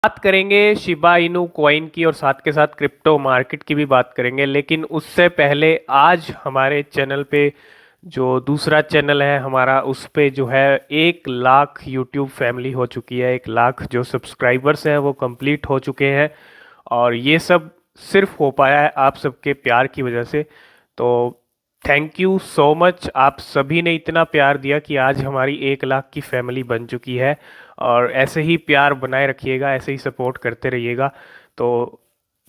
बात करेंगे Shiba Inu coin की और साथ के साथ क्रिप्टो मार्केट की भी बात करेंगे, लेकिन उससे पहले आज हमारे चैनल पे जो दूसरा चैनल है हमारा, उस पे जो है 1 लाख यूट्यूब फैमिली हो चुकी है। 1 लाख जो सब्सक्राइबर्स हैं वो कंप्लीट हो चुके हैं और ये सब सिर्फ हो पाया है आप सबके प्यार की वजह से। तो थैंक यू सो मच, आप सभी ने इतना प्यार दिया कि आज हमारी 1 लाख की फैमिली बन चुकी है। और ऐसे ही प्यार बनाए रखिएगा, ऐसे ही सपोर्ट करते रहिएगा। तो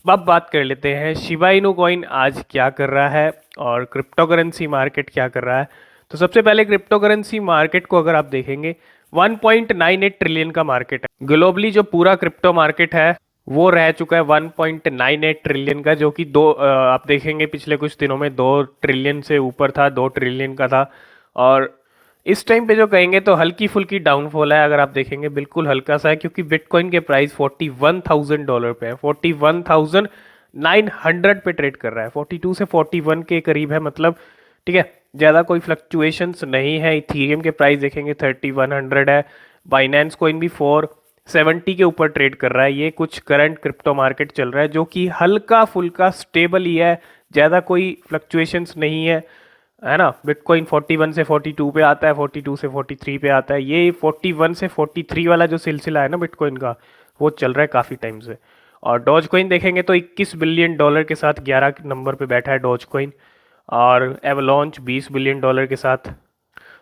अब बात कर लेते हैं शिबा इनू कॉइन आज क्या कर रहा है और क्रिप्टो करेंसी मार्केट क्या कर रहा है। तो सबसे पहले क्रिप्टो करेंसी मार्केट को अगर आप देखेंगे, 1.98 ट्रिलियन का मार्केट है ग्लोबली। जो पूरा क्रिप्टो मार्केट है वो रह चुका है 1.98 ट्रिलियन का, जो कि आप देखेंगे पिछले कुछ दिनों में 2 ट्रिलियन से ऊपर था, 2 ट्रिलियन का था। और इस टाइम पे जो कहेंगे तो हल्की फुल्की डाउनफॉल है, अगर आप देखेंगे बिल्कुल हल्का सा है, क्योंकि बिटकॉइन के प्राइस $41,000 पे है। 41,900 पे ट्रेड कर रहा है, 42 से 41 के करीब है, मतलब ठीक है, ज़्यादा कोई फ्लक्चुएशंस नहीं है। इथीरियम के प्राइस देखेंगे 3100 है। बाइनेंस कोइन भी 470 के ऊपर ट्रेड कर रहा है। ये कुछ करंट क्रिप्टो मार्केट चल रहा है जो कि हल्का फुल्का स्टेबल ही है, ज़्यादा कोई फ्लक्चुएशंस नहीं है ना। बिटकॉइन 41 से 42 पे आता है, 42 से 43 पे आता है। ये 41 से 43 वाला जो सिलसिला है ना बिटकॉइन का, वो चल रहा है काफ़ी टाइम से। और डॉज कॉइन देखेंगे तो $21 बिलियन के साथ 11 नंबर पे बैठा है डॉज कॉइन। और एवलॉन्च $20 बिलियन के साथ।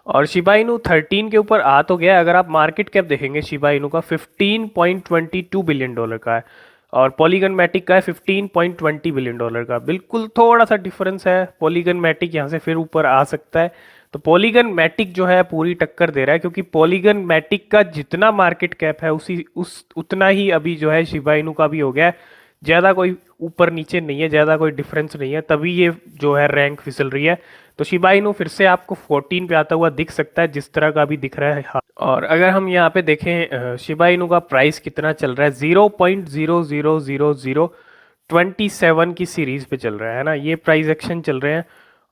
और शिबा इनू 13 के ऊपर आ तो गया। अगर आप मार्केट कैप देखेंगे शिबा इनू का $15.22 बिलियन का है और पॉलीगन मैटिक का है $15.20 बिलियन का। बिल्कुल थोड़ा सा डिफरेंस है, पॉलीगन मैटिक यहाँ से फिर ऊपर आ सकता है। तो पॉलीगन मैटिक जो है पूरी टक्कर दे रहा है, क्योंकि पॉलीगन मैटिक का जितना मार्केट कैप है उसी उस उतना ही अभी जो है शिबा इनू का भी हो गया है। ज़्यादा कोई ऊपर नीचे नहीं है, ज़्यादा कोई डिफरेंस नहीं है, तभी ये जो है रैंक फिसल रही है। तो शिबा इनू फिर से आपको 14 पे आता हुआ दिख सकता है, जिस तरह का अभी दिख रहा है। हाँ। और अगर हम यहाँ पे देखें शिबा इनू का प्राइस कितना चल रहा है, 0.00027 की सीरीज पे चल रहा है ना, ये प्राइस एक्शन चल रहे हैं।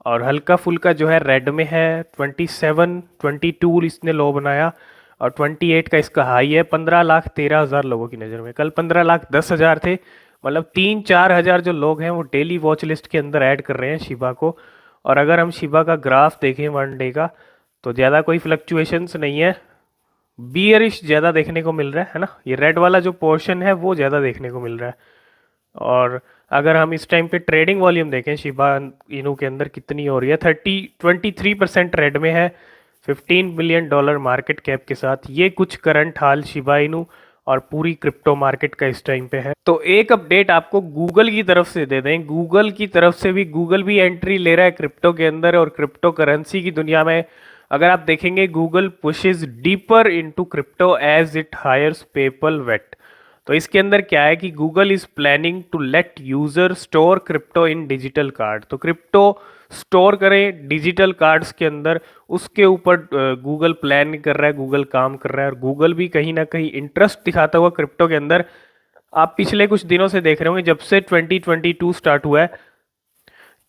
और हल्का फुल्का जो है रेड में है, 27, 22 इसने लो बनाया और 28 का इसका हाई है। 15,13,000 लोगों की नज़र में, कल 15,10,000 थे। मतलब 3-4 हज़ार जो लोग हैं वो डेली वॉच लिस्ट के अंदर ऐड कर रहे हैं शिबा को। और अगर हम शिबा का ग्राफ देखें 1 डे का, तो ज़्यादा कोई फ्लक्चुएशंस नहीं है, बियरिश ज़्यादा देखने को मिल रहा है ना। ये रेड वाला जो पोर्शन है वो ज़्यादा देखने को मिल रहा है। और अगर हम इस टाइम पे ट्रेडिंग वॉल्यूम देखें शिबा इनू के अंदर कितनी हो रही है, 23% रेड में है, $15 बिलियन मार्केट कैप के साथ। ये कुछ करंट हाल शिबा इनू और पूरी क्रिप्टो मार्केट का इस टाइम पे है। तो एक अपडेट आपको गूगल की तरफ से दे दें, गूगल की तरफ से भी, गूगल भी एंट्री ले रहा है क्रिप्टो के अंदर और क्रिप्टो करेंसी की दुनिया में। अगर आप देखेंगे, Google pushes deeper into crypto as it hires PayPal vet. तो इसके अंदर क्या है कि Google is planning to let user store crypto in digital card. तो क्रिप्टो स्टोर करें डिजिटल कार्ड्स के अंदर, उसके ऊपर गूगल प्लान कर रहा है, गूगल काम कर रहा है। और गूगल भी कहीं ना कहीं इंटरेस्ट दिखाता हुआ क्रिप्टो के अंदर। आप पिछले कुछ दिनों से देख रहे होंगे, जब से 2022 स्टार्ट हुआ है,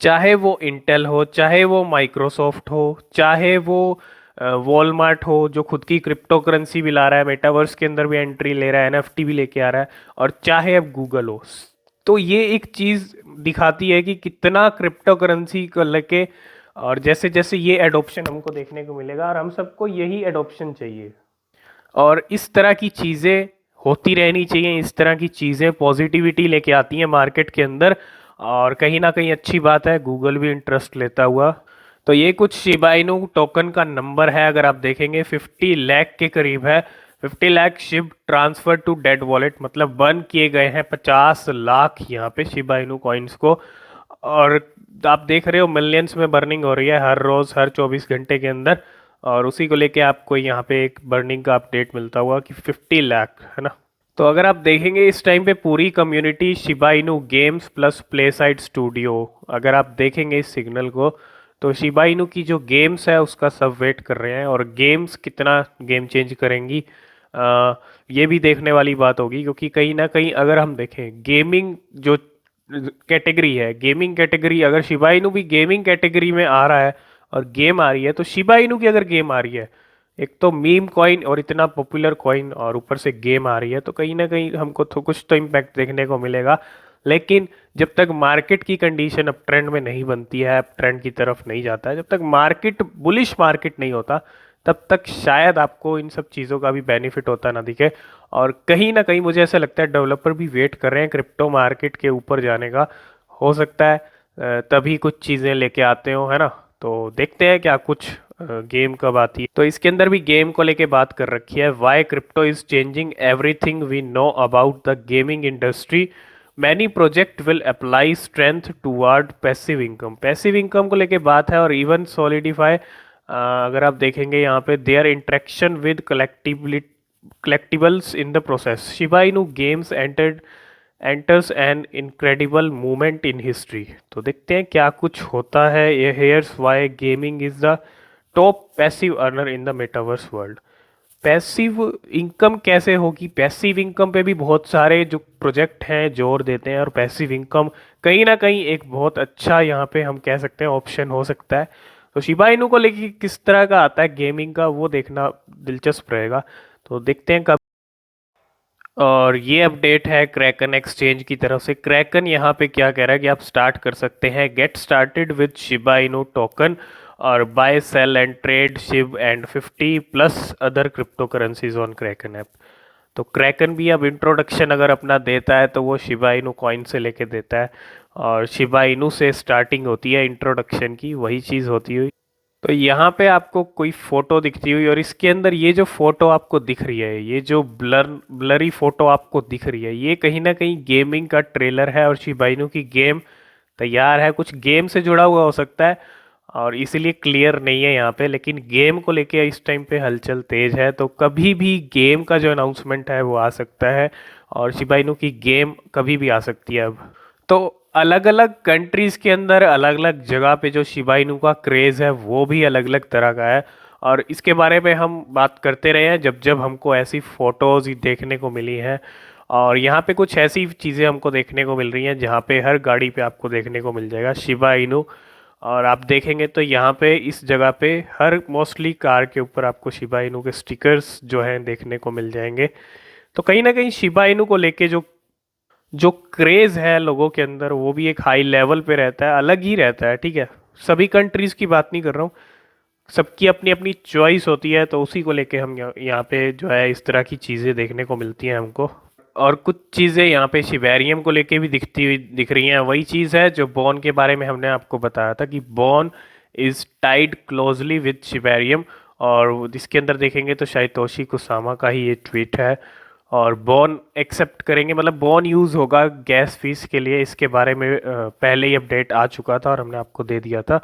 चाहे वो इंटेल हो, चाहे वो माइक्रोसॉफ्ट हो, चाहे वो वॉलमार्ट हो जो खुद की क्रिप्टो करेंसी भी ला रहा है, मेटावर्स के अंदर भी एंट्री ले रहा है, एनएफटी भी लेके आ रहा है, और चाहे अब गूगल हो। तो ये एक चीज़ दिखाती है कि कितना क्रिप्टो करेंसी को लेके, और जैसे जैसे ये एडोप्शन हमको देखने को मिलेगा, और हम सबको यही एडोप्शन चाहिए। और इस तरह की चीज़ें होती रहनी चाहिए, इस तरह की चीज़ें पॉजिटिविटी लेके आती हैं मार्केट के अंदर। और कहीं ना कहीं अच्छी बात है, गूगल भी इंटरेस्ट लेता हुआ। तो ये कुछ शिबा इनू टोकन का नंबर है, अगर आप देखेंगे 50 लाख के करीब है। 50 lakh SHIB transfer to dead wallet, मतलब बर्न किए गए हैं 50 लाख यहाँ पे शिबा इनू कॉइन्स को। और आप देख रहे हो मिलियंस में बर्निंग हो रही है हर रोज़, हर 24 घंटे के अंदर। और उसी को लेके आपको यहाँ पे एक बर्निंग का अपडेट मिलता हुआ कि 50 लाख है ना। तो अगर आप देखेंगे इस टाइम पे पूरी community Shiba Inu games plus play side studio, अगर आप देखेंगे इस सिग्नल को, तो शिबा इनू की जो गेम्स है उसका सब वेट कर रहे हैं। और गेम्स कितना गेम चेंज करेंगी, ये भी देखने वाली बात होगी, क्योंकि कहीं ना कहीं अगर हम देखें गेमिंग जो कैटेगरी है, गेमिंग कैटेगरी, अगर शिबा इनू भी गेमिंग कैटेगरी में आ रहा है और गेम आ रही है, तो शिबा इनू की अगर गेम आ रही है, एक तो मीम कॉइन और इतना पॉपुलर कॉइन और ऊपर से गेम आ रही है, तो कहीं ना कहीं हमको तो कुछ तो इम्पैक्ट देखने को मिलेगा। लेकिन जब तक मार्केट की कंडीशन अप ट्रेंड में नहीं बनती है, अप ट्रेंड की तरफ नहीं जाता है, जब तक मार्केट बुलिश मार्केट नहीं होता, तब तक शायद आपको इन सब चीज़ों का भी बेनिफिट होता ना दिखे। और कहीं ना कहीं मुझे ऐसा लगता है डेवलपर भी वेट कर रहे हैं क्रिप्टो मार्केट के ऊपर जाने का। हो सकता है तभी कुछ चीज़ें लेके आते हो, है ना। तो देखते हैं क्या कुछ गेम कब आती है। तो इसके अंदर भी गेम को लेके बात कर रखी है, why crypto is changing everything we know about the gaming industry, many project will apply strength toward passive income. Passive income को लेके बात है, और इवन सॉलिडिफाई, अगर आप देखेंगे यहाँ पे there interaction with collectibles in the process. Shiba Inu games enters an incredible moment in history. तो देखते हैं क्या कुछ होता है। ये here's why gaming is the top passive earner in the metaverse world. Passive income कैसे होगी? पैसिव इनकम पे भी बहुत सारे जो प्रोजेक्ट हैं जोर देते हैं, और पैसिव इनकम कहीं ना कहीं एक बहुत अच्छा यहाँ पे हम कह सकते हैं ऑप्शन हो सकता है। तो शिबा इनू को लेके किस तरह का आता है गेमिंग का, वो देखना दिलचस्प रहेगा। तो देखते हैं कब। और ये अपडेट है क्रैकन एक्सचेंज की तरफ से। क्रैकन यहाँ पे क्या कह रहा है कि आप स्टार्ट कर सकते हैं get started with Shiba Inu token, और bye cell and trade Shiv and 50 plus other crypto currencies on Kraken app. तो क्रैकन भी अब इंट्रोडक्शन अगर अपना देता है तो वो शिबा इनू कॉइन से लेके देता है, और शिबा इनू से स्टार्टिंग होती है इंट्रोडक्शन की, वही चीज़ होती हुई। तो यहाँ पे आपको कोई फोटो दिखती हुई, और इसके अंदर ये जो फोटो आपको दिख रही है, ये जो ब्लरी फोटो आपको दिख रही है, ये कहीं ना कहीं गेमिंग का ट्रेलर है, और शिबा इनू की गेम तैयार है। कुछ गेम से जुड़ा हुआ हो सकता है और इसीलिए क्लियर नहीं है यहाँ पे, लेकिन गेम को लेके इस टाइम पे हलचल तेज है। तो कभी भी गेम का जो अनाउंसमेंट है वो आ सकता है, और शिबा इनू की गेम कभी भी आ सकती है अब। तो अलग अलग कंट्रीज के अंदर अलग अलग जगह पे जो शिबा इनू का क्रेज़ है वो भी अलग अलग तरह का है, और इसके बारे में हम बात करते रहे हैं जब जब हमको ऐसी फोटोज़ देखने को मिली हैं। और यहाँ पे कुछ ऐसी चीज़ें हमको देखने को मिल रही हैं जहाँ पे हर गाड़ी पे आपको देखने को मिल जाएगा शिबा इनू। और आप देखेंगे तो यहाँ पे इस जगह पे हर मोस्टली कार के ऊपर आपको शिबा इनू के स्टिकर्स जो हैं देखने को मिल जाएंगे। तो कहीं ना कहीं शिबा इनू को लेके जो जो क्रेज़ है लोगों के अंदर वो भी एक हाई लेवल पे रहता है, अलग ही रहता है। ठीक है, सभी कंट्रीज़ की बात नहीं कर रहा हूँ, सबकी अपनी अपनी चॉइस होती है, तो उसी को लेके हम यहाँ पे जो है इस तरह की चीज़ें देखने को मिलती हैं हमको। और कुछ चीज़ें यहाँ पे शिवेरियम को लेके भी दिखती हुई दिख रही हैं। वही चीज़ है जो बॉन के बारे में हमने आपको बताया था कि बॉन इज़ टाइड क्लोजली विद शिवेरियम, और इसके अंदर देखेंगे तो शायद तोशी कुसामा का ही ये ट्वीट है। और बॉन एक्सेप्ट करेंगे, मतलब बॉन यूज़ होगा गैस फीस के लिए, इसके बारे में पहले ही अपडेट आ चुका था और हमने आपको दे दिया था।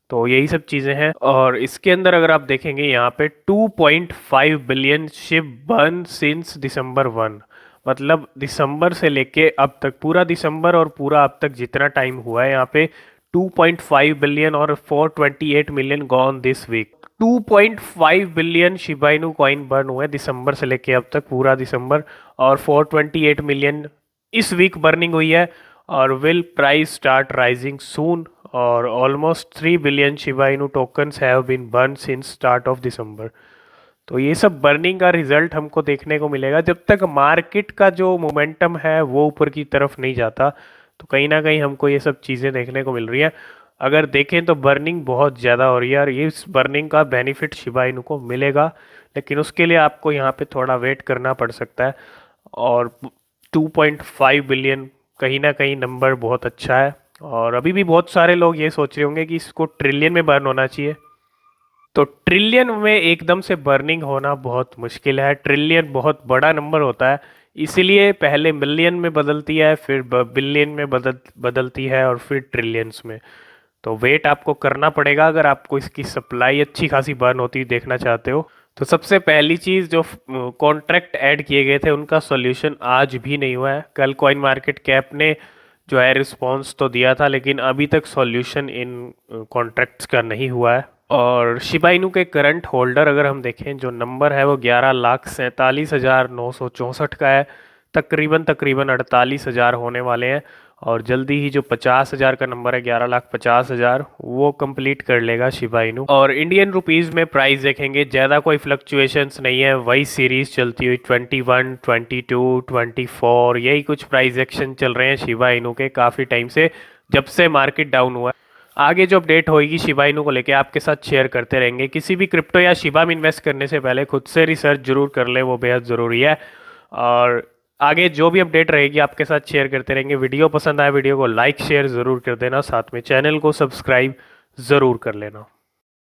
तो यही सब चीज़ें हैं। और इसके अंदर अगर आप देखेंगे यहाँ पे 2.5 बिलियन शिप बर्न सिंस दिसंबर 1, मतलब दिसंबर से लेके अब तक, पूरा दिसंबर और पूरा अब तक जितना टाइम हुआ है यहाँ पे 2.5 बिलियन और 428 million gone this week. 2.5 billion Shiba Inu coin burn हुए दिसंबर से लेके अब तक, पूरा दिसंबर, और 428 मिलियन इस वीक बर्निंग हुई है। और will price start rising soon, और almost 3 billion Shiba Inu tokens have been burn since start of December. तो ये सब बर्निंग का रिजल्ट हमको देखने को मिलेगा जब तक मार्केट का जो मोमेंटम है वो ऊपर की तरफ नहीं जाता। तो कहीं ना कहीं हमको ये सब चीज़ें देखने को मिल रही हैं। अगर देखें तो बर्निंग बहुत ज़्यादा हो रही है, और ये इस बर्निंग का बेनिफिट शिबा इनू को मिलेगा, लेकिन उसके लिए आपको यहाँ पे थोड़ा वेट करना पड़ सकता है। और 2.5 बिलियन कहीं ना कहीं नंबर बहुत अच्छा है, और अभी भी बहुत सारे लोग ये सोच रहे होंगे कि इसको ट्रिलियन में बर्न होना चाहिए। तो ट्रिलियन में एकदम से बर्निंग होना बहुत मुश्किल है, ट्रिलियन बहुत बड़ा नंबर होता है, इसीलिए पहले मिलियन में बदलती है, फिर बिलियन में बदलती है, और फिर ट्रिलियंस में। तो वेट आपको करना पड़ेगा अगर आपको इसकी सप्लाई अच्छी खासी बर्न होती देखना चाहते हो। तो सबसे पहली चीज़, जो कॉन्ट्रैक्ट ऐड किए गए थे उनका सॉल्यूशन आज भी नहीं हुआ है। कल कॉइन मार्केट कैप ने जो है रिस्पॉन्स तो दिया था, लेकिन अभी तक सॉल्यूशन इन कॉन्ट्रैक्ट्स का नहीं हुआ है। और शिबा इनू के करंट होल्डर अगर हम देखें, जो नंबर है वो 11,47,964 का है। तकरीबन तकरीबन 48,000 होने वाले हैं। और जल्दी ही जो 50,000 का नंबर है, 11,50,000, वो कंप्लीट कर लेगा शिबा इनू। और इंडियन रुपीस में प्राइस देखेंगे, ज़्यादा कोई फ्लक्चुएशंस नहीं है, वही सीरीज चलती हुई 21, 22, 24, यही कुछ प्राइस एक्शन चल रहे हैं शिबा इनू के काफ़ी टाइम से, जब से मार्केट डाउन हुआ। आगे जो अपडेट होगी शिबा इनू को लेके आपके साथ शेयर करते रहेंगे। किसी भी क्रिप्टो या शिबा में इन्वेस्ट करने से पहले खुद से रिसर्च जरूर कर ले, वो बेहद ज़रूरी है। और आगे जो भी अपडेट रहेगी आपके साथ शेयर करते रहेंगे। वीडियो पसंद आए वीडियो को लाइक शेयर ज़रूर कर देना, साथ में चैनल को सब्सक्राइब ज़रूर कर लेना।